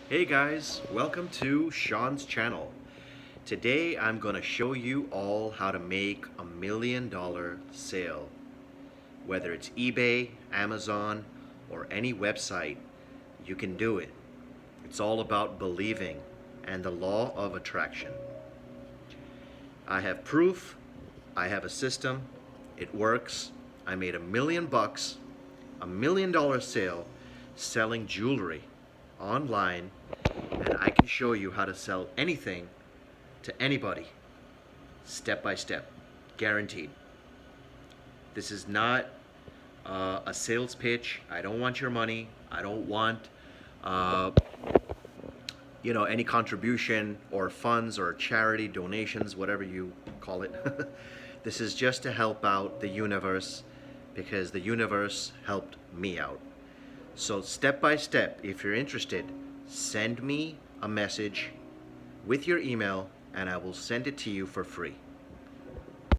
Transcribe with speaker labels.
Speaker 1: Hey guys, welcome to Sean's channel. Today I'm going to show you all how to make $1 million sale. Whether it's eBay, Amazon, or any website, you can do it. It's all about believing and the law of attraction. I have proof, I have a system, it works. I made $1 million, $1 million sale selling jewelry online, and I can show you how to sell anything to anybody, step by step, guaranteed. This is not a sales pitch. I don't want your money. I don't want, uh, any contribution or funds or charity donations, whatever you call it. This is just to help out the universe because the universe helped me out. So step by step, if you're interested, send me a message with your email and I will send it to you for free.